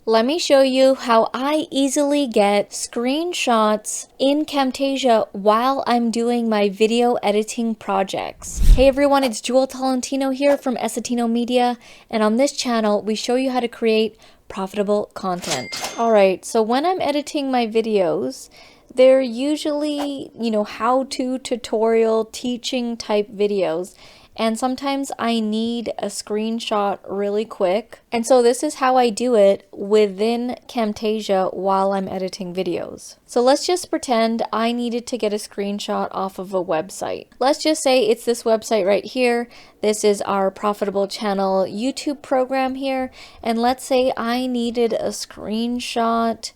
Let me show you how I easily get screenshots in Camtasia while I'm doing my video editing projects. Hey everyone, it's Jewel Tolentino here from Essetinomedia, and on this channel we show you how to create profitable content. Alright, so when I'm editing my videos, they're usually, how-to tutorial teaching type videos. And sometimes I need a screenshot really quick. And so this is how I do it within Camtasia while I'm editing videos. So let's just pretend I needed to get a screenshot off of a website. Let's just say it's this website right here. This is our Profitable Channel YouTube program here. And let's say I needed a screenshot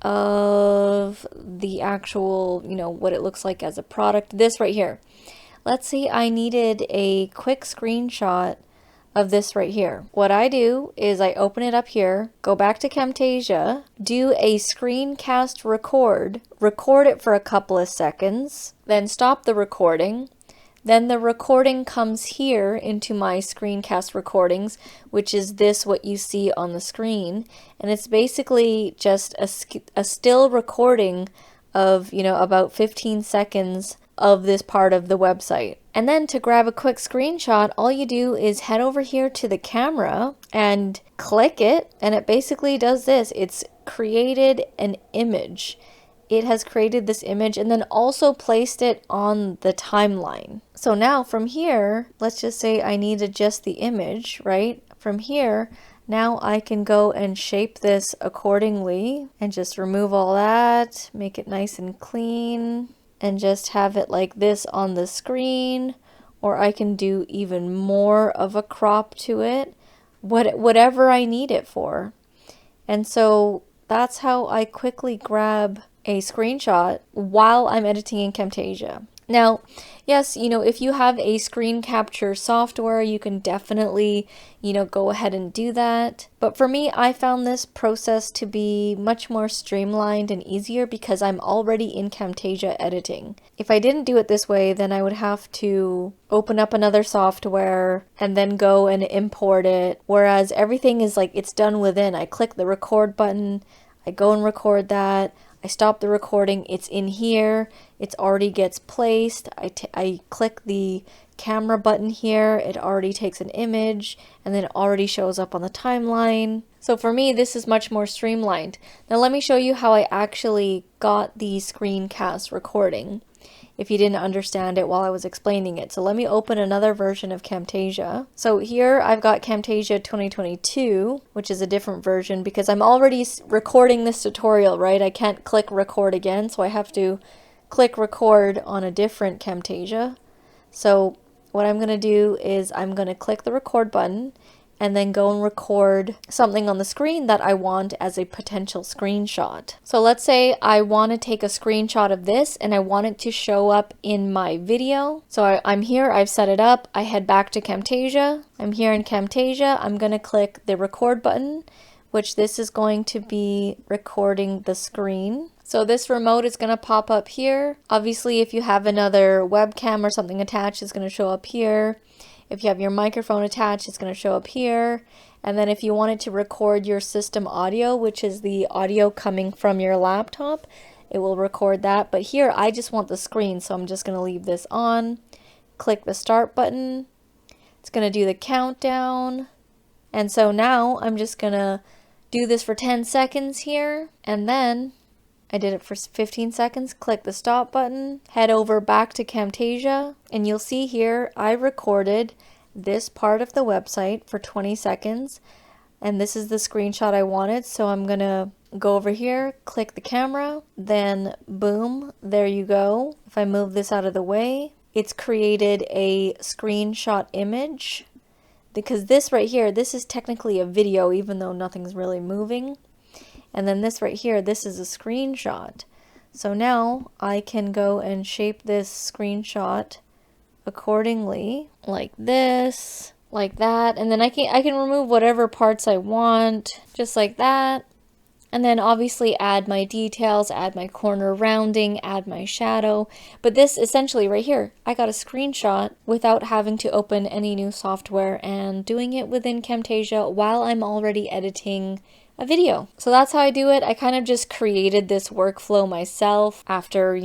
of the actual, what it looks like as a product. This right here. Let's say I needed a quick screenshot of this right here. What I do is I open it up here, go back to Camtasia, do a screencast record it for a couple of seconds, then stop the recording. Then the recording comes here into my screencast recordings, which is this what you see on the screen. And it's basically just a still recording of, about 15 seconds of this part of the website. And then to grab a quick screenshot, all you do is head over here to the camera and click it, and it basically does this. It's created an image. It has created this image and then also placed it on the timeline. So now from here, let's just say I needed just the image, right? From here, now I can go and shape this accordingly and just remove all that, make it nice and clean, and just have it like this on the screen, or I can do even more of a crop to it, whatever I need it for. And so that's how I quickly grab a screenshot while I'm editing in Camtasia. Now, yes, if you have a screen capture software, you can definitely, go ahead and do that. But for me, I found this process to be much more streamlined and easier because I'm already in Camtasia editing. If I didn't do it this way, then I would have to open up another software and then go and import it. Whereas everything is like, it's done within. I click the record button, I go and record that. I stop the recording, it's in here, it already gets placed, I click the camera button here, it already takes an image, and then it already shows up on the timeline. So for me, this is much more streamlined. Now let me show you how I actually got the screencast recording, if you didn't understand it while I was explaining it. So let me open another version of Camtasia. So here I've got Camtasia 2022, which is a different version because I'm already recording this tutorial, right? I can't click record again, so I have to click record on a different Camtasia. So what I'm going to do is I'm going to click the record button and then go and record something on the screen that I want as a potential screenshot. So let's say I want to take a screenshot of this and I want it to show up in my video. So I'm here, I've set it up, I head back to Camtasia. I'm here in Camtasia, I'm going to click the record button, which this is going to be recording the screen. So this remote is going to pop up here. Obviously, if you have another webcam or something attached, it's going to show up here. If you have your microphone attached, it's going to show up here. And then if you wanted to record your system audio, which is the audio coming from your laptop, it will record that. But here, I just want the screen, so I'm just going to leave this on. Click the start button. It's going to do the countdown. And so now I'm just going to do this for 10 seconds here. And then I did it for 15 seconds. Click the stop button, head over back to Camtasia, and you'll see here I recorded this part of the website for 20 seconds, and this is the screenshot I wanted. So I'm gonna go over here, click the camera, then boom, there you go. If I move this out of the way, it's created a screenshot image, because this right here, this is technically a video even though nothing's really moving. And then this right here, this is a screenshot. So now I can go and shape this screenshot accordingly, like this, like that. And then I can remove whatever parts I want, just like that. And then obviously add my details, add my corner rounding, add my shadow. But this essentially right here, I got a screenshot without having to open any new software and doing it within Camtasia while I'm already editing a video. So that's how I do it. I kind of just created this workflow myself after,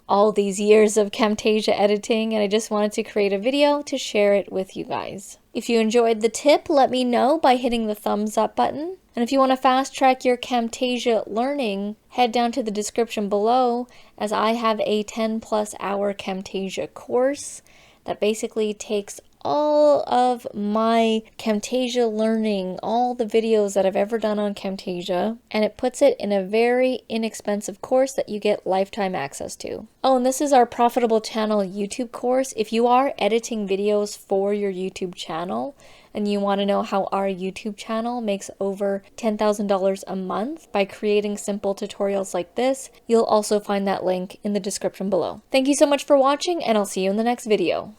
all these years of Camtasia editing, and I just wanted to create a video to share it with you guys. If you enjoyed the tip, let me know by hitting the thumbs up button. And if you want to fast track your Camtasia learning, head down to the description below, as I have a 10+ hour Camtasia course that basically takes all of my Camtasia learning, all the videos that I've ever done on Camtasia, and it puts it in a very inexpensive course that you get lifetime access to. Oh, and this is our Profitable Channel YouTube course. If you are editing videos for your YouTube channel, and you want to know how our YouTube channel makes over $10,000 a month by creating simple tutorials like this, you'll also find that link in the description below. Thank you so much for watching, and I'll see you in the next video.